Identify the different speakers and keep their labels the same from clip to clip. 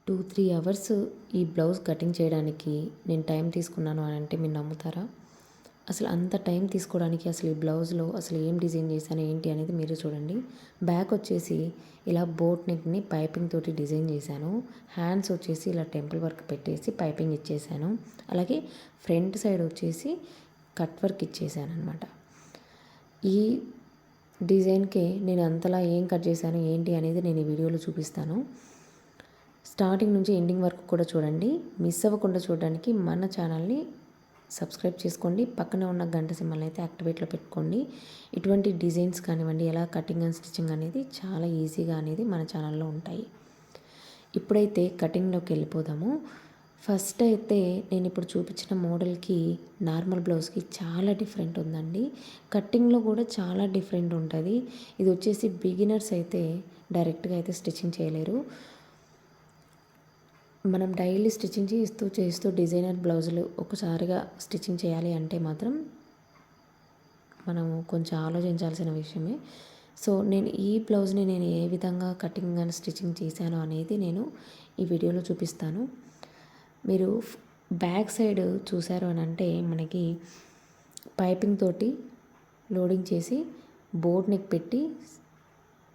Speaker 1: 2-3 hours ఈ blouse cutting చేయడానికి నేను టైం తీసుకున్నాను అని అంటే మీరు నమ్ముతారా? అసలు అంత టైం తీసుకోవడానికి అసలు ఈ బ్లౌజ్లో అసలు ఏం డిజైన్ చేశాను ఏంటి అనేది మీరు చూడండి. బ్యాక్ వచ్చేసి ఇలా బోట్ నెక్ని పైపింగ్ తోటి డిజైన్ చేశాను. హ్యాండ్స్ వచ్చేసి ఇలా టెంపుల్ వర్క్ పెట్టేసి పైపింగ్ ఇచ్చేసాను. అలాగే ఫ్రంట్ సైడ్ వచ్చేసి కట్ వర్క్ ఇచ్చేసాను అనమాట. ఈ డిజైన్కి నేను అంతలా ఏం కట్ చేశాను ఏంటి అనేది నేను ఈ వీడియోలో చూపిస్తాను. స్టార్టింగ్ నుంచి ఎండింగ్ వరకు కూడా చూడండి. మిస్ అవ్వకుండా చూడడానికి మన ఛానల్ని సబ్స్క్రైబ్ చేసుకోండి. పక్కనే ఉన్న గంట సింబల్ని అయితే యాక్టివేట్లో పెట్టుకోండి. ఇటువంటి డిజైన్స్ కానివ్వండి, ఎలా కటింగ్ అండ్ స్టిచ్చింగ్ అనేది చాలా ఈజీగా అనేది మన ఛానల్లో ఉంటాయి. ఇప్పుడైతే కటింగ్లోకి వెళ్ళిపోదాము. ఫస్ట్ అయితే నేను ఇప్పుడు చూపించిన మోడల్కి నార్మల్ బ్లౌజ్కి చాలా డిఫరెంట్ ఉందండి. కటింగ్లో కూడా చాలా డిఫరెంట్ ఉంటుంది. ఇది వచ్చేసి బిగినర్స్ అయితే డైరెక్ట్గా అయితే స్టిచ్చింగ్ చేయలేరు. మనం డైలీ స్టిచ్చింగ్ చేస్తూ డిజైనర్ బ్లౌజులు ఒకసారిగా స్టిచ్చింగ్ చేయాలి అంటే మాత్రం మనము కొంచెం ఆలోచించాల్సిన విషయమే. సో నేను ఈ బ్లౌజ్ని నేను ఏ విధంగా కటింగ్ అండ్ స్టిచ్చింగ్ చేశాను అనేది నేను ఈ వీడియోలో చూపిస్తాను. మీరు బ్యాక్ సైడ్ చూసారు అని అంటే మనకి పైపింగ్ తోటి లోడింగ్ చేసి బోట్ నెక్ పెట్టి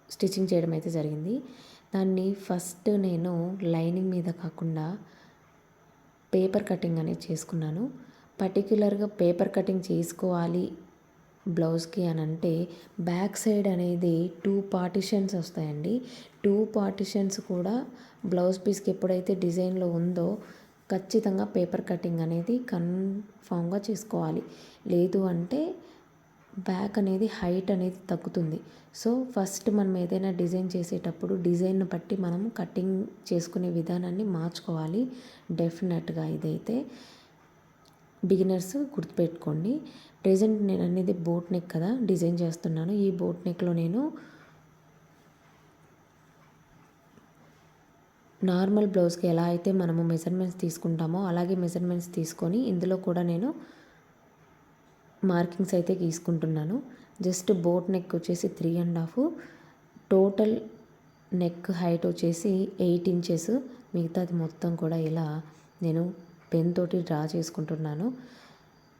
Speaker 1: స్టిచ్చింగ్ చేయడం అయితే జరిగింది. దాన్ని ఫస్ట్ నేను లైనింగ్ మీద కాకుండా పేపర్ కటింగ్ అనేది చేసుకున్నాను. పర్టిక్యులర్గా పేపర్ కటింగ్ చేసుకోవాలి బ్లౌజ్కి అని అంటే బ్యాక్ సైడ్ అనేది 2 పార్టిషన్స్ వస్తాయండి. 2 పార్టిషన్స్ కూడా బ్లౌజ్ పీస్కి ఎప్పుడైతే డిజైన్లో ఉందో ఖచ్చితంగా పేపర్ కటింగ్ అనేది కన్ఫామ్గా చేసుకోవాలి. లేదు అంటే బ్యాక్ అనేది హైట్ అనేది తగ్గుతుంది. సో ఫస్ట్ మనం ఏదైనా డిజైన్ చేసేటప్పుడు డిజైన్ను బట్టి మనం కటింగ్ చేసుకునే విధానాన్ని మార్చుకోవాలి. డెఫినెట్గా ఇదైతే బిగినర్స్ గుర్తుపెట్టుకోండి. ప్రెజెంట్ నేను అనేది బోట్ నెక్ కదా డిజైన్ చేస్తున్నాను. ఈ బోట్ నెక్లో నేను నార్మల్ బ్లౌజ్కి ఎలా అయితే మనము మెజర్మెంట్స్ తీసుకుంటామో అలాగే మెజర్మెంట్స్ తీసుకొని ఇందులో కూడా నేను మార్కింగ్స్ అయితే గీసుకుంటున్నాను. జస్ట్ బోట్ నెక్ వచ్చేసి 3.5, టోటల్ నెక్ హైట్ వచ్చేసి 8 ఇంచెస్. మిగతాది మొత్తం కూడా ఇలా నేను పెన్ తోటి డ్రా చేసుకుంటున్నాను.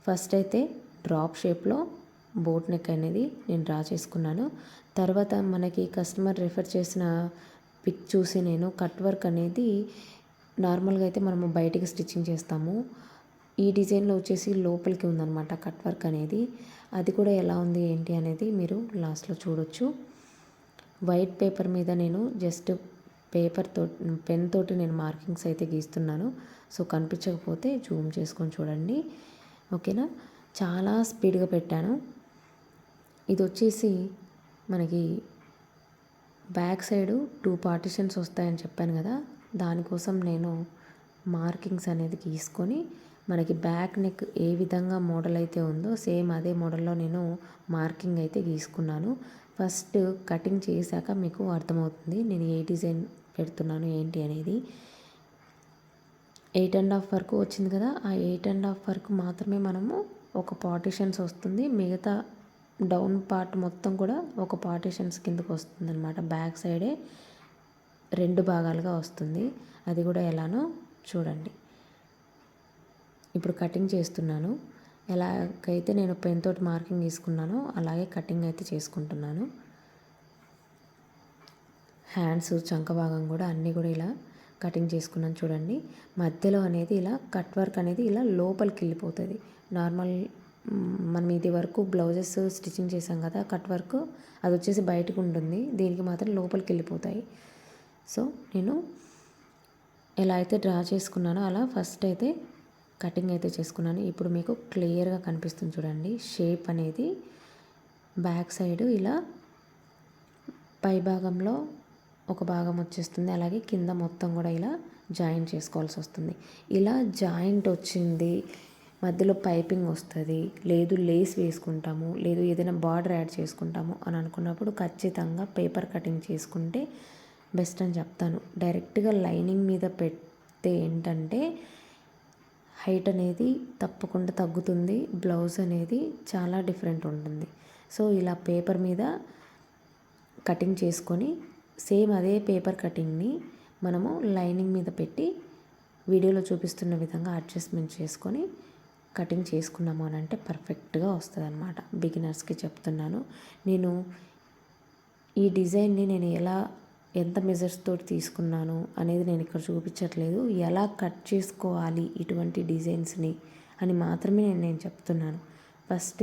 Speaker 1: ఫస్ట్ అయితే డ్రాప్ షేప్లో బోట్ నెక్ అనేది నేను డ్రా చేసుకున్నాను. తర్వాత మనకి కస్టమర్ రిఫర్ చేసిన పిక్ చూసి నేను కట్ వర్క్ అనేది నార్మల్గా అయితే మనము బయటికి స్టిచ్చింగ్ చేస్తాము. ఈ డిజైన్లో వచ్చేసి లోపలికి ఉందన్నమాట కట్ వర్క్ అనేది. అది కూడా ఎలా ఉంది ఏంటి అనేది మీరు లాస్ట్లో చూడొచ్చు. వైట్ పేపర్ మీద నేను జస్ట్ పెన్ తోటి నేను మార్కింగ్స్ అయితే గీస్తున్నాను. సో కనిపించకపోతే జూమ్ చేసుకొని చూడండి, ఓకేనా. చాలా స్పీడ్గా పెట్టాను. ఇది వచ్చేసి మనకి బ్యాక్ సైడు 2 పార్టిషన్స్ వస్తాయని చెప్పాను కదా, దానికోసం నేను మార్కింగ్స్ అనేది గీసుకొని మనకి బ్యాక్ నెక్ ఏ విధంగా మోడల్ అయితే ఉందో సేమ్ అదే మోడల్లో నేను మార్కింగ్ అయితే గీసుకున్నాను. ఫస్ట్ కటింగ్ చేశాక మీకు అర్థమవుతుంది నేను ఏ డిజైన్ పెడుతున్నాను ఏంటి అనేది. 8.5 వరకు వచ్చింది కదా, ఆ 8.5 వరకు మాత్రమే మనము ఒక పార్టిషన్స్ వస్తుంది. మిగతా డౌన్ పార్ట్ మొత్తం కూడా ఒక పార్టిషన్స్ కిందకు వస్తుంది అనమాట. బ్యాక్ సైడే 2 భాగాలుగా వస్తుంది. అది కూడా ఎలానో చూడండి. ఇప్పుడు కటింగ్ చేస్తున్నాను. ఎలాగైతే నేను పెన్ తోటి మార్కింగ్ తీసుకున్నానో అలాగే కటింగ్ అయితే చేసుకుంటున్నాను. హ్యాండ్స్ చంక భాగం కూడా అన్నీ కూడా ఇలా కటింగ్ చేసుకున్నాను చూడండి. మధ్యలో అనేది ఇలా కట్ వర్క్ అనేది ఇలా లోపలికి వెళ్ళిపోతుంది. నార్మల్ మనం ఇది వరకు బ్లౌజెస్ స్టిచ్చింగ్ చేసాం కదా, కట్ వర్క్ అది వచ్చేసి బయటకు ఉంటుంది, దీనికి మాత్రం లోపలికి వెళ్ళిపోతాయి. సో నేను ఎలా అయితే డ్రా చేసుకున్నానో అలా ఫస్ట్ అయితే కటింగ్ అయితే చేసుకున్నాను. ఇప్పుడు మీకు క్లియర్గా కనిపిస్తుంది చూడండి. షేప్ అనేది బ్యాక్ సైడ్ ఇలా పై భాగంలో ఒక భాగం వచ్చేస్తుంది, అలాగే కింద మొత్తం కూడా ఇలా జాయింట్ చేసుకోవాల్సి వస్తుంది. ఇలా జాయింట్ వచ్చింది, మధ్యలో పైపింగ్ వస్తుంది, లేదు లేస్ వేసుకుంటాము, లేదు ఏదైనా బార్డర్ యాడ్ చేసుకుంటాము అని అనుకున్నప్పుడు ఖచ్చితంగా పేపర్ కటింగ్ చేసుకుంటే బెస్ట్ అని చెప్తాను. డైరెక్ట్గా లైనింగ్ మీద పెడితే ఏంటంటే హైట్ అనేది తప్పకుండా తగ్గుతుంది, బ్లౌజ్ అనేది చాలా డిఫరెంట్ ఉంటుంది. సో ఇలా పేపర్ మీద కటింగ్ చేసుకొని సేమ్ అదే పేపర్ కటింగ్ని మనము లైనింగ్ మీద పెట్టి వీడియోలో చూపిస్తున్న విధంగా అడ్జస్ట్మెంట్ చేసుకొని కటింగ్ చేసుకున్నాము అని అంటే పర్ఫెక్ట్గా వస్తుంది అనమాట. బిగినర్స్కి చెప్తున్నాను. నేను ఈ డిజైన్ని నేను ఎంత మెజర్స్ తోటి తీసుకున్నాను అనేది నేను ఇక్కడ చూపించట్లేదు. ఎలా కట్ చేసుకోవాలి ఇటువంటి డిజైన్స్ని అని మాత్రమే నేను చెప్తున్నాను. ఫస్ట్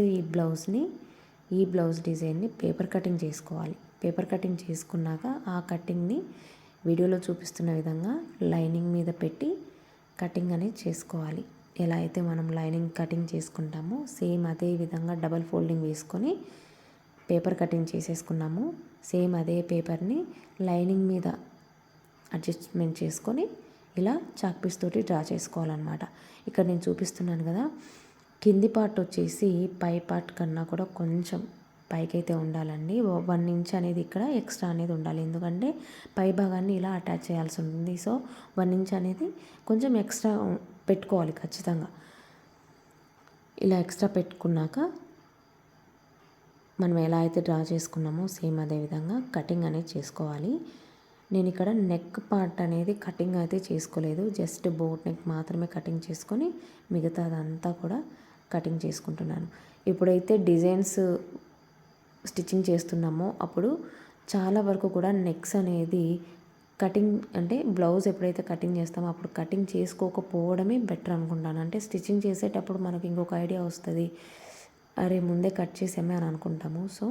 Speaker 1: ఈ బ్లౌజ్ డిజైన్ని పేపర్ కటింగ్ చేసుకోవాలి. పేపర్ కటింగ్ చేసుకున్నాక ఆ కటింగ్ని వీడియోలో చూపిస్తున్న విధంగా లైనింగ్ మీద పెట్టి కటింగ్ అనేది చేసుకోవాలి. ఎలా అయితే మనం లైనింగ్ కటింగ్ చేసుకుంటామో సేమ్ అదే విధంగా డబల్ ఫోల్డింగ్ వేసుకొని పేపర్ కటింగ్ చేసేసుకున్నాము. సేమ్ అదే పేపర్ని లైనింగ్ మీద అడ్జస్ట్మెంట్ చేసుకొని ఇలా చాక్ పీస్ తోటి డ్రా చేసుకోవాలన్నమాట. ఇక్కడ నేను చూపిస్తున్నాను కదా, కింది పార్ట్ వచ్చేసి పై పార్ట్ కన్నా కూడా కొంచెం పైకైతే ఉండాలండి. 1 ఇంచ్ అనేది ఇక్కడ ఎక్స్ట్రా అనేది ఉండాలి. ఎందుకంటే పై భాగాన్ని ఇలా అటాచ్ చేయాల్సి ఉంటుంది. సో 1 ఇంచ్ అనేది కొంచెం ఎక్స్ట్రా పెట్టుకోవాలి ఖచ్చితంగా. ఇలా ఎక్స్ట్రా పెట్టుకున్నాక మనం ఎలా అయితే డ్రా చేసుకున్నామో సేమ్ అదే విధంగా కటింగ్ అనేది చేసుకోవాలి. నేను ఇక్కడ నెక్ పార్ట్ అనేది కటింగ్ అయితే చేసుకోలేదు. జస్ట్ బోట్ నెక్ మాత్రమే కటింగ్ చేసుకొని మిగతాదంతా కూడా కటింగ్ చేసుకుంటున్నాను. ఇప్పుడైతే డిజైన్స్ స్టిచ్చింగ్ చేస్తున్నామో అప్పుడు చాలా వరకు కూడా నెక్స్ అనేది కటింగ్ అంటే బ్లౌజ్ ఎప్పుడైతే కటింగ్ చేస్తామో అప్పుడు కటింగ్ చేసుకోకపోవడమే బెటర్ అనుకుంటాను. అంటే స్టిచ్చింగ్ చేసేటప్పుడు మనకు ఇంకొక ఐడియా వస్తుంది, అరే ముందే కట్ చేసామే అని అనుకుంటాము. సో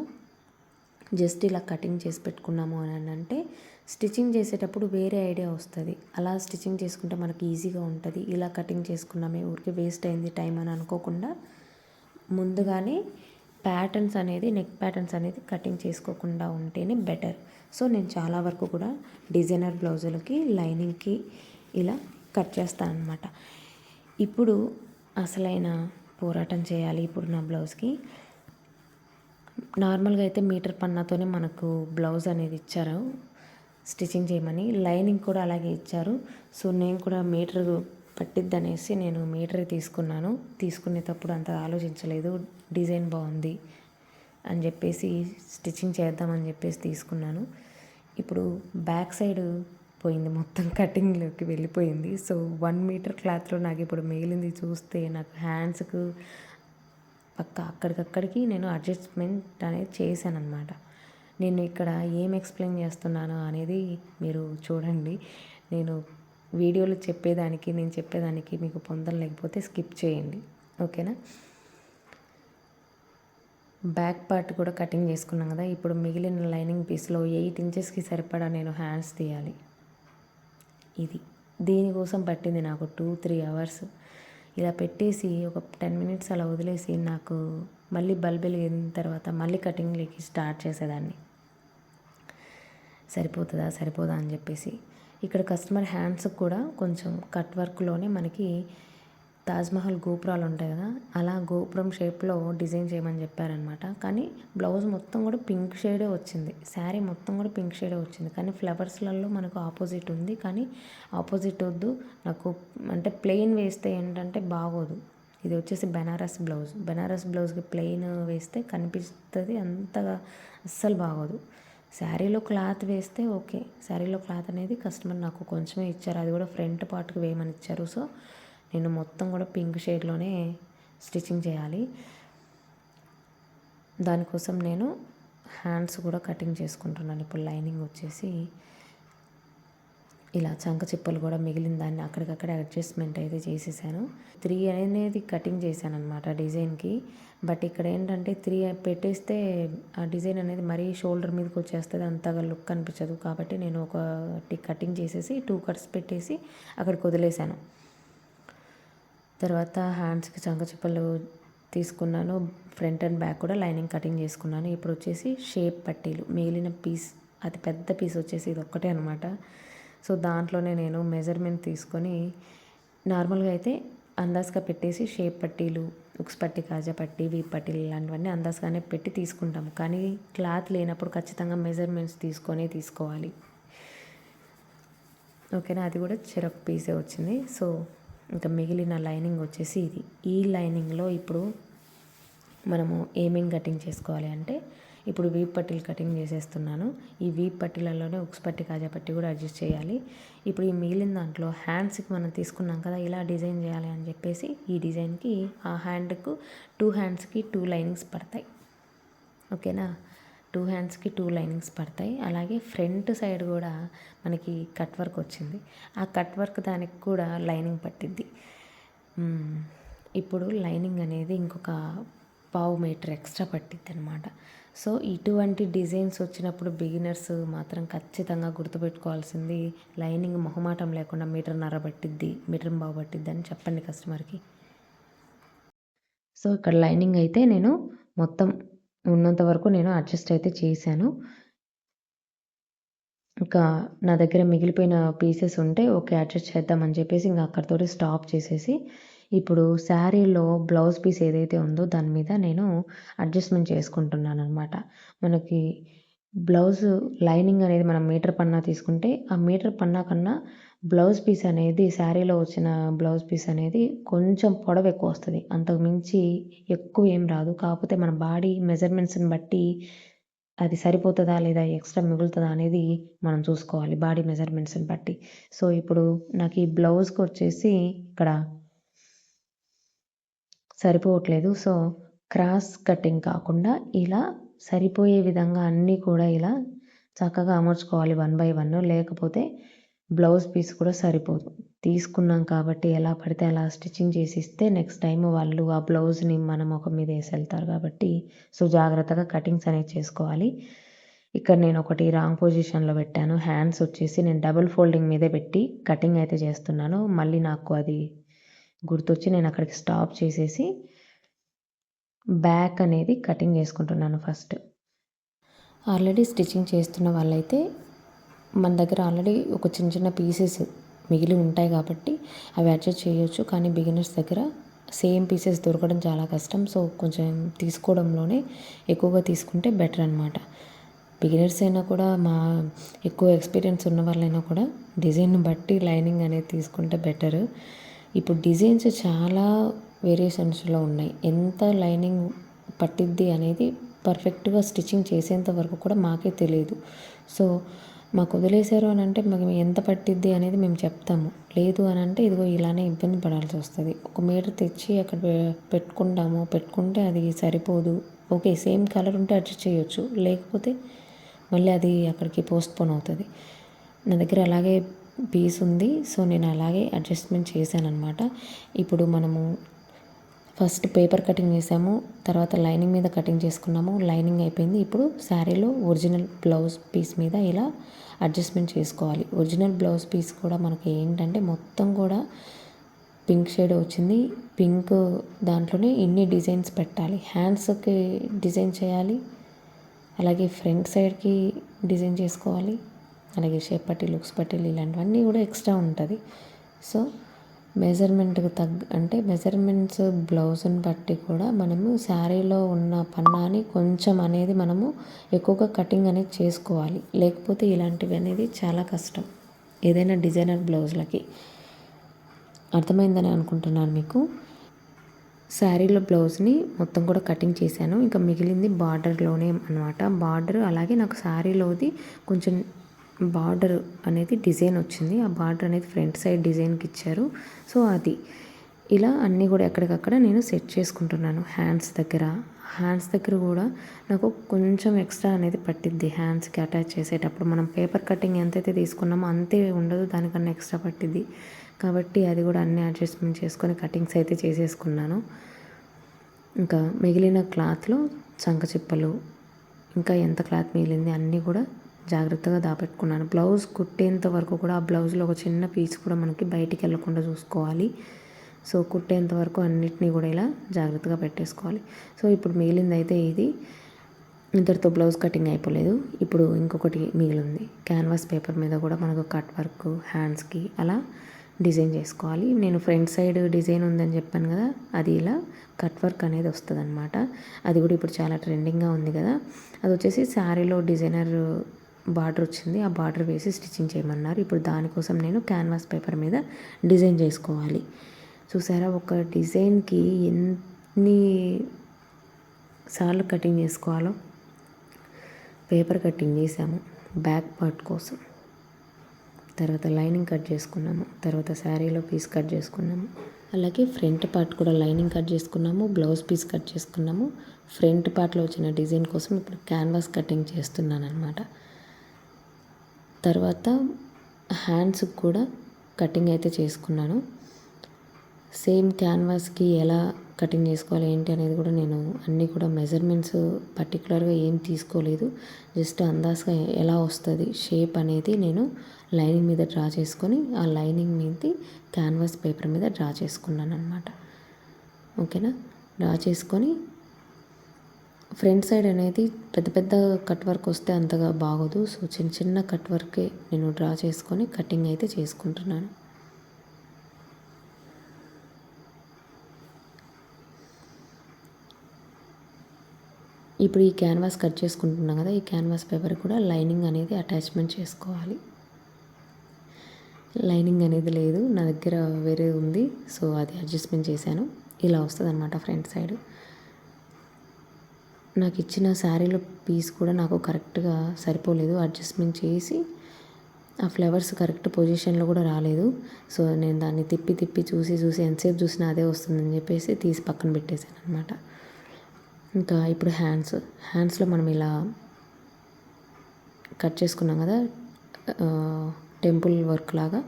Speaker 1: జస్ట్ ఇలా కటింగ్ చేసి పెట్టుకున్నాము అని అంటే స్టిచ్చింగ్ చేసేటప్పుడు వేరే ఐడియా వస్తుంది. అలా స్టిచ్చింగ్ చేసుకుంటే మనకి ఈజీగా ఉంటుంది. ఇలా కటింగ్ చేసుకున్నామే ఊరికి వేస్ట్ అయింది టైం అని అనుకోకుండా ముందుగానే నెక్ ప్యాటర్న్స్ అనేది కటింగ్ చేసుకోకుండా ఉంటేనే బెటర్. సో నేను చాలా వరకు కూడా డిజైనర్ బ్లౌజులకి లైనింగ్కి ఇలా కట్ చేస్తాను అనమాట. ఇప్పుడు అసలైన పోరాటం చేయాలి. ఇప్పుడు నా బ్లౌజ్కి నార్మల్గా అయితే మీటర్ పన్నాతోనే మనకు బ్లౌజ్ అనేది ఇచ్చారు స్టిచ్చింగ్ చేయమని. లైనింగ్ కూడా అలాగే ఇచ్చారు. సో నేను కూడా మీటర్ పట్టిద్దనేసి నేను మీటర్ తీసుకున్నాను. తీసుకునేటప్పుడు అంత ఆలోచించలేదు, డిజైన్ బాగుంది అని చెప్పేసి స్టిచ్చింగ్ చేద్దామని చెప్పేసి తీసుకున్నాను. ఇప్పుడు బ్యాక్ సైడ్ పోయింది, మొత్తం కటింగ్లోకి వెళ్ళిపోయింది. సో 1 మీటర్ క్లాత్లో నాకు ఇప్పుడు మిగిలింది చూస్తే నాకు హ్యాండ్స్కు అక్కడికక్కడికి నేను అడ్జస్ట్మెంట్ అనేది చేశాను అనమాట. నేను ఇక్కడ ఏం ఎక్స్ప్లెయిన్ చేస్తున్నాను అనేది మీరు చూడండి. నేను వీడియోలో నేను చెప్పేదానికి మీకు పొందం లేకపోతే స్కిప్ చేయండి, ఓకేనా. బ్యాక్ పార్ట్ కూడా కటింగ్ చేసుకున్నాం కదా. ఇప్పుడు మిగిలిన లైనింగ్ పీస్లో 8 ఇంచెస్కి సరిపడా నేను హ్యాండ్స్ తీయాలి. దీనికోసం పట్టింది నాకు 2-3 అవర్స్. ఇలా పెట్టేసి ఒక 10 మినిట్స్ అలా వదిలేసి నాకు మళ్ళీ బల్బ్ వెలిగిన తర్వాత మళ్ళీ కటింగ్లోకి స్టార్ట్ చేసేదాన్ని. సరిపోదా అని చెప్పేసి ఇక్కడ కస్టమర్ హ్యాండ్స్ కూడా కొంచెం కట్ వర్క్లోనే మనకి తాజ్మహల్ గోపురాలు ఉంటాయి కదా, అలా గోపురం షేప్లో డిజైన్ చేయమని చెప్పారనమాట. కానీ బ్లౌజ్ మొత్తం కూడా పింక్ షేడే వచ్చింది, శారీ మొత్తం కూడా పింక్ షేడే వచ్చింది. కానీ ఫ్లవర్స్లలో మనకు ఆపోజిట్ ఉంది. కానీ ఆపోజిట్ వద్దు నాకు, అంటే ప్లెయిన్ వేస్తే ఏంటంటే బాగోదు. ఇది వచ్చేసి బెనారస్ బ్లౌజ్కి ప్లెయిన్ వేస్తే కనిపిస్తుంది, అంతగా అస్సలు బాగోదు. శారీలో క్లాత్ వేస్తే ఓకే. శారీలో క్లాత్ అనేది కస్టమర్ నాకు కొంచెమే ఇచ్చారు, అది కూడా ఫ్రంట్ పార్ట్కి వేయమని ఇచ్చారు. సో నేను మొత్తం కూడా పింక్ షేడ్లోనే స్టిచ్చింగ్ చేయాలి. దానికోసం నేను హ్యాండ్స్ కూడా కటింగ్ చేసుకుంటున్నాను. ఇప్పుడు లైనింగ్ వచ్చేసి ఇలా చంక చిప్పలు కూడా మిగిలిన దాన్ని అక్కడికక్కడే అడ్జస్ట్మెంట్ అయితే చేసేసాను. 3 అనేది కటింగ్ చేశాను అనమాట డిజైన్కి. బట్ ఇక్కడ ఏంటంటే 3 పెట్టేస్తే ఆ డిజైన్ అనేది మరీ షోల్డర్ మీదకి వచ్చేస్తుంది, అంతగా లుక్ అనిపించదు. కాబట్టి నేను ఒకటి కటింగ్ చేసేసి 2 కట్స్ పెట్టేసి అక్కడికి వదిలేసాను. తర్వాత హ్యాండ్స్కి చంక చిప్పలు తీసుకున్నాను, ఫ్రంట్ అండ్ బ్యాక్ కూడా లైనింగ్ కటింగ్ చేసుకున్నాను. ఇప్పుడు వచ్చేసి షేప్ పట్టీలు, మిగిలిన పీస్ అతి పెద్ద పీస్ వచ్చేసి ఇది ఒక్కటే అనమాట. సో దాంట్లోనే నేను మెజర్మెంట్ తీసుకొని నార్మల్గా అయితే అందాజుగా పెట్టేసి షేప్ పట్టీలు, ఉక్స్ పట్టి, కాజా పట్టి, వీప్ పట్టీలు ఇలాంటివన్నీ అందాజుగానే పెట్టి తీసుకుంటాము. కానీ క్లాత్ లేనప్పుడు ఖచ్చితంగా మెజర్మెంట్స్ తీసుకోవాలి, ఓకేనా. అది కూడా చెరొక పీసే వచ్చింది. సో ఇంకా మిగిలిన లైనింగ్ వచ్చేసి ఈ లైనింగ్లో ఇప్పుడు మనము ఏమేం కటింగ్ చేసుకోవాలి అంటే ఇప్పుడు వీప్ పట్టీలు కటింగ్ చేసేస్తున్నాను. ఈ వీప్ పట్టీలలోనే ఉక్స్ పట్టి కాజా పట్టి కూడా అడ్జస్ట్ చేయాలి. ఇప్పుడు ఈ మిగిలిన దాంట్లో హ్యాండ్స్కి మనం తీసుకున్నాం కదా, ఇలా డిజైన్ చేయాలి అని చెప్పేసి ఈ డిజైన్కి ఆ హ్యాండ్కు 2 హ్యాండ్స్కి 2 లైనింగ్స్ పడతాయి. ఓకేనా, 2 హ్యాండ్స్కి 2 లైనింగ్స్ పడతాయి. అలాగే ఫ్రంట్ సైడ్ కూడా మనకి కట్ వర్క్ వచ్చింది. ఆ కట్ వర్క్ దానికి కూడా లైనింగ్ పట్టిద్ది. ఇప్పుడు లైనింగ్ అనేది ఇంకొక 1/2 మీటర్ ఎక్స్ట్రా పట్టిద్ది అనమాట. సో ఇటువంటి డిజైన్స్ వచ్చినప్పుడు బిగినర్స్ మాత్రం ఖచ్చితంగా గుర్తుపెట్టుకోవాల్సింది, లైనింగ్ మొహమాటం లేకుండా 1.5 మీటర్ పట్టిద్ది, 1.5 మీటర్ పట్టిద్ది అని చెప్పండి కస్టమర్కి. సో ఇక్కడ లైనింగ్ అయితే నేను మొత్తం ఉన్నంత వరకు నేను అడ్జస్ట్ అయితే చేశాను. ఇంకా నా దగ్గర మిగిలిపోయిన పీసెస్ ఉంటే ఓకే అడ్జస్ట్ చేద్దామని చెప్పేసి ఇంకా అక్కడితోటి స్టాప్ చేసేసి, ఇప్పుడు శారీలో బ్లౌజ్ పీస్ ఏదైతే ఉందో దాని మీద నేను అడ్జస్ట్మెంట్ చేసుకుంటున్నాను అనమాట. మనకి బ్లౌజ్ లైనింగ్ అనేది మనం మీటర్ పన్నా తీసుకుంటే, ఆ మీటర్ పన్నా కన్నా బ్లౌజ్ పీస్ అనేది శారీలో వచ్చిన బ్లౌజ్ పీస్ అనేది కొంచెం పొడవు ఎక్కువ వస్తుంది. అంతకు మించి ఎక్కువ ఏం రాదు. కాకపోతే మన బాడీ మెజర్మెంట్స్ని బట్టి అది సరిపోతుందా లేదా ఎక్స్ట్రా మిగులుతుందా అనేది మనం చూసుకోవాలి బాడీ మెజర్మెంట్స్ని బట్టి. సో ఇప్పుడు నాకు ఈ బ్లౌజ్కి వచ్చేసి ఇక్కడ సరిపోవట్లేదు. సో క్రాస్ కటింగ్ కాకుండా ఇలా సరిపోయే విధంగా అన్నీ కూడా ఇలా చక్కగా అమర్చుకోవాలి 1 బై 1. లేకపోతే బ్లౌజ్ పీస్ కూడా సరిపోదు. తీసుకున్నాం కాబట్టి ఎలా పడితే అలా స్టిచ్చింగ్ చేసి ఇస్తే నెక్స్ట్ టైం వాళ్ళు ఆ బ్లౌజ్ని మన ముఖం మీద వేసి వెళ్తారు కాబట్టి సో జాగ్రత్తగా కటింగ్స్ అనేది చేసుకోవాలి. ఇక్కడ నేను ఒకటి రాంగ్ పొజిషన్లో పెట్టాను. హ్యాండ్స్ వచ్చేసి నేను డబుల్ ఫోల్డింగ్ మీదే పెట్టి కటింగ్ అయితే చేస్తున్నాను. మళ్ళీ నాకు అది గుర్తొచ్చి నేను అక్కడికి స్టాప్ చేసేసి బ్యాక్ అనేది కటింగ్ చేసుకుంటున్నాను ఫస్ట్. ఆల్రెడీ స్టిచ్చింగ్ చేస్తున్న వాళ్ళైతే మన దగ్గర ఆల్రెడీ ఒక చిన్న చిన్న పీసెస్ మిగిలి ఉంటాయి కాబట్టి అవి అడ్జస్ట్ చేయొచ్చు. కానీ బిగినర్స్ దగ్గర సేమ్ పీసెస్ దొరకడం చాలా కష్టం. సో కొంచెం తీసుకోవడంలోనే ఎక్కువగా తీసుకుంటే బెటర్ అనమాట. బిగినర్స్ అయినా కూడా ఎక్కువ ఎక్స్పీరియన్స్ ఉన్న వాళ్ళైనా కూడా డిజైన్ బట్టి లైనింగ్ అనేది తీసుకుంటే బెటర్. ఇప్పుడు డిజైన్స్ చాలా వేరియేషన్స్లో ఉన్నాయి. ఎంత లైనింగ్ పట్టిద్ది అనేది పర్ఫెక్ట్గా స్టిచ్చింగ్ చేసేంత వరకు కూడా మాకే తెలియదు. సో మాకు వదిలేశారు అని అంటే మాకు ఎంత పట్టిద్ది అనేది మేము చెప్తాము. లేదు అని అంటే ఇదిగో ఇలానే ఇబ్బంది పడాల్సి వస్తుంది. 1 మీటర్ తెచ్చి అక్కడ పెట్టుకుంటే అది సరిపోదు. ఓకే సేమ్ కలర్ ఉంటే అడ్జస్ట్ చేయొచ్చు, లేకపోతే మళ్ళీ అది అక్కడికి పోస్ట్పోన్ అవుతుంది. నా దగ్గర అలాగే పీస్ ఉంది. సో నేను అలాగే అడ్జస్ట్మెంట్ చేశాను అనమాట. ఇప్పుడు మనము ఫస్ట్ పేపర్ కటింగ్ చేసాము, తర్వాత లైనింగ్ మీద కటింగ్ చేసుకున్నాము. లైనింగ్ అయిపోయింది. ఇప్పుడు శారీలో ఒరిజినల్ బ్లౌజ్ పీస్ మీద ఇలా అడ్జస్ట్మెంట్ చేసుకోవాలి. ఒరిజినల్ బ్లౌజ్ పీస్ కూడా మనకి ఏంటంటే మొత్తం కూడా పింక్ షేడ్ వచ్చింది. పింక్ దాంట్లోనే ఇన్ని డిజైన్స్ పెట్టాలి. హ్యాండ్స్కి డిజైన్ చేయాలి, అలాగే ఫ్రంట్ సైడ్కి డిజైన్ చేసుకోవాలి, అలాగే షేప్ పట్టీలు ఉక్స్ పట్టీలు ఇలాంటివన్నీ కూడా ఎక్స్ట్రా ఉంటుంది. సో మెజర్మెంట్కి అంటే మెజర్మెంట్స్ బ్లౌజ్ని బట్టి కూడా మనము శారీలో ఉన్న పన్నాని కొంచెం అనేది మనము ఎక్కువగా కటింగ్ అనేది చేసుకోవాలి. లేకపోతే ఇలాంటివి అనేది చాలా కష్టం ఏదైనా డిజైనర్ బ్లౌజ్లకి. అర్థమైందని అనుకుంటున్నాను మీకు. శారీలో బ్లౌజ్ని మొత్తం కూడా కటింగ్ చేశాను. ఇంకా మిగిలింది బార్డర్లోనే అనమాట. బార్డర్ అలాగే నాకు శారీలోది కొంచెం బార్డర్ అనేది డిజైన్ వచ్చింది. ఆ బార్డర్ అనేది ఫ్రంట్ సైడ్ డిజైన్కి ఇచ్చారు. సో అది ఇలా అన్నీ కూడా ఎక్కడికక్కడ నేను సెట్ చేసుకుంటున్నాను. హ్యాండ్స్ దగ్గర కూడా నాకు కొంచెం ఎక్స్ట్రా అనేది పట్టిద్ది. హ్యాండ్స్కి అటాచ్ చేసేటప్పుడు మనం పేపర్ కటింగ్ ఎంతైతే తీసుకున్నామో అంతే ఉండదు, దానికన్నా ఎక్స్ట్రా పట్టిద్ది. కాబట్టి అది కూడా అన్ని అడ్జస్ట్మెంట్ చేసుకొని కటింగ్స్ అయితే చేసేసుకున్నాను. ఇంకా మిగిలిన క్లాత్లో చంక చిప్పలు ఇంకా ఎంత క్లాత్ మిగిలింది అన్నీ కూడా జాగ్రత్తగా దాపెట్టుకున్నాను. బ్లౌజ్ కుట్టేంత వరకు కూడా ఆ బ్లౌజ్లో ఒక చిన్న పీస్ కూడా మనకి బయటికి వెళ్ళకుండా చూసుకోవాలి. సో కుట్టేంత వరకు అన్నిటినీ కూడా ఇలా జాగ్రత్తగా పెట్టేసుకోవాలి. సో ఇప్పుడు మిగిలింది అయితే ఇది. ఇంతటితో బ్లౌజ్ కటింగ్ అయిపోలేదు. ఇప్పుడు ఇంకొకటి మిగిలింది. క్యాన్వాస్ పేపర్ మీద కూడా మనకు కట్ వర్క్ హ్యాండ్స్కి అలా డిజైన్ చేసుకోవాలి. నేను ఫ్రంట్ సైడ్ డిజైన్ ఉందని చెప్పాను కదా, అది ఇలా కట్ వర్క్ అనేది వస్తుంది అనమాట. అది కూడా ఇప్పుడు చాలా ట్రెండింగ్గా ఉంది కదా. అది వచ్చేసి శారీలో డిజైనర్ బార్డర్ వచ్చింది. ఆ బార్డర్ వేసి స్టిచ్చింగ్ చేయమన్నారు. ఇప్పుడు దానికోసం నేను క్యాన్వాస్ పేపర్ మీద డిజైన్ చేసుకోవాలి. చూసారా ఒక డిజైన్కి ఎన్ని సార్లు కటింగ్ చేసుకోవాలో. పేపర్ కటింగ్ చేసాము బ్యాక్ పార్ట్ కోసం. తర్వాత లైనింగ్ కట్ చేసుకున్నాము. తర్వాత శారీలో పీస్ కట్ చేసుకున్నాము. అలాగే ఫ్రంట్ పార్ట్ కూడా లైనింగ్ కట్ చేసుకున్నాము, బ్లౌజ్ పీస్ కట్ చేసుకున్నాము. ఫ్రంట్ పార్ట్లో వచ్చిన డిజైన్ కోసం ఇప్పుడు క్యాన్వాస్ కటింగ్ చేస్తున్నాను అనమాట. తర్వాత హ్యాండ్స్కి కూడా కటింగ్ అయితే చేసుకున్నాను. సేమ్ క్యాన్వాస్కి ఎలా కటింగ్ చేసుకోవాలి ఏంటి అనేది కూడా నేను అన్నీ కూడా మెజర్మెంట్స్ పర్టికులర్గా ఏం తీసుకోలేదు. జస్ట్ అందాజగా ఎలా వస్తుంది షేప్ అనేది నేను లైనింగ్ మీద డ్రా చేసుకొని ఆ లైనింగ్ మీద క్యాన్వాస్ పేపర్ మీద డ్రా చేసుకున్నాను అనమాట. ఓకేనా, డ్రా చేసుకొని ఫ్రంట్ సైడ్ అనేది పెద్ద పెద్ద కట్ వర్క్ వస్తే అంతగా బాగోదు. సో చిన్న చిన్న కట్ వర్కే నేను డ్రా చేసుకొని కటింగ్ అయితే చేసుకుంటున్నాను. ఇప్పుడు ఈ క్యాన్వాస్ కట్ చేసుకుంటున్నాం కదా, ఈ క్యాన్వాస్ పేపర్ కూడా లైనింగ్ అనేది అటాచ్మెంట్ చేసుకోవాలి. లైనింగ్ అనేది లేదు నా దగ్గర, వేరే ఉంది. సో అది అడ్జస్ట్మెంట్ చేశాను. ఇలా వస్తుంది అనమాట ఫ్రంట్ సైడ్. నాకు ఇచ్చిన శారీలో పీస్ కూడా నాకు కరెక్ట్గా సరిపోలేదు. అడ్జస్ట్మెంట్ చేసి ఆ ఫ్లవర్స్ కరెక్ట్ పొజిషన్లో కూడా రాలేదు. సో నేను దాన్ని తిప్పి తిప్పి చూసి ఎంతసేపు చూసినా అదే వస్తుందని చెప్పేసి తీసి పక్కన పెట్టేశాను అనమాట. ఇంకా ఇప్పుడు హ్యాండ్స్లో మనం ఇలా కట్ చేసుకున్నాం కదా టెంపుల్ వర్క్ లాగా,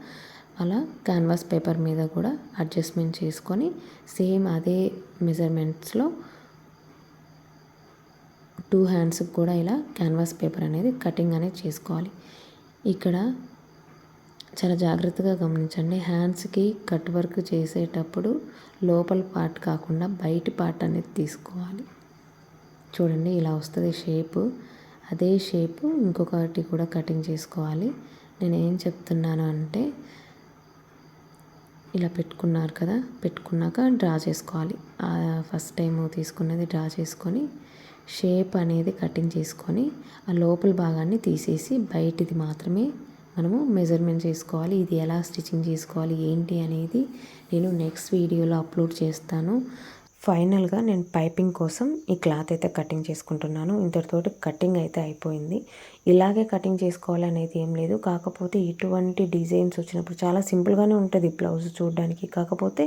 Speaker 1: అలా క్యాన్వాస్ పేపర్ మీద కూడా అడ్జస్ట్మెంట్ చేసుకొని సేమ్ అదే మెజర్మెంట్స్లో 2 హ్యాండ్స్కి కూడా ఇలా క్యాన్వాస్ పేపర్ అనేది కటింగ్ అనేది చేసుకోవాలి. ఇక్కడ చాలా జాగ్రత్తగా గమనించండి. హ్యాండ్స్కి కట్ వర్క్ చేసేటప్పుడు లోపల పార్ట్ కాకుండా బయటి పార్ట్ అనేది తీసుకోవాలి. చూడండి ఇలా వస్తుంది షేపు. అదే షేపు ఇంకొకటి కూడా కటింగ్ చేసుకోవాలి. నేను ఏం చెప్తున్నాను అంటే ఇలా పెట్టుకున్నారు కదా, పెట్టుకున్నాక డ్రా చేసుకోవాలి. ఫస్ట్ టైం తీసుకున్నది డ్రా చేసుకొని షేప్ అనేది కటింగ్ చేసుకొని ఆ లోపల భాగాన్ని తీసేసి బయటిది మాత్రమే మనము మెజర్మెంట్ చేసుకోవాలి. ఇది ఎలా స్టిచ్చింగ్ చేసుకోవాలి ఏంటి అనేది నేను నెక్స్ట్ వీడియోలో అప్లోడ్ చేస్తాను. ఫైనల్గా నేను పైపింగ్ కోసం ఈ క్లాత్ అయితే కటింగ్ చేసుకుంటున్నాను. ఇంతటితోటి కటింగ్ అయితే అయిపోయింది. ఇలాగే కటింగ్ చేసుకోవాలి అనేది ఏం లేదు. కాకపోతే ఇటువంటి డిజైన్స్ వచ్చినప్పుడు చాలా సింపుల్గానే ఉంటుంది బ్లౌజ్ చూడడానికి. కాకపోతే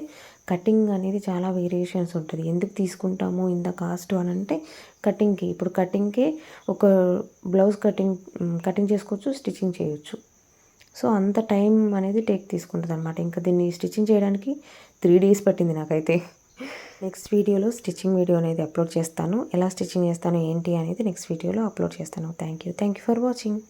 Speaker 1: కటింగ్ అనేది చాలా వేరియేషన్స్ ఉంటుంది. ఎందుకు తీసుకుంటాము ఇంత కాస్ట్ అని అంటే కటింగ్కి. ఇప్పుడు కటింగ్కి ఒక బ్లౌజ్ కటింగ్ చేసుకోవచ్చు, స్టిచ్చింగ్ చేయొచ్చు. సో అంత టైం అనేది తీసుకుంటుంది అనమాట. ఇంకా దీన్ని స్టిచ్చింగ్ చేయడానికి 3 days పట్టింది నాకైతే. నెక్స్ట్ వీడియోలో స్టిచ్చింగ్ వీడియో అనేది అప్లోడ్ చేస్తాను. ఎలా స్టిచ్చింగ్ చేస్తాను ఏంటి అనేది నెక్స్ట్ వీడియోలో అప్లోడ్ చేస్తాను. Thank you for watching.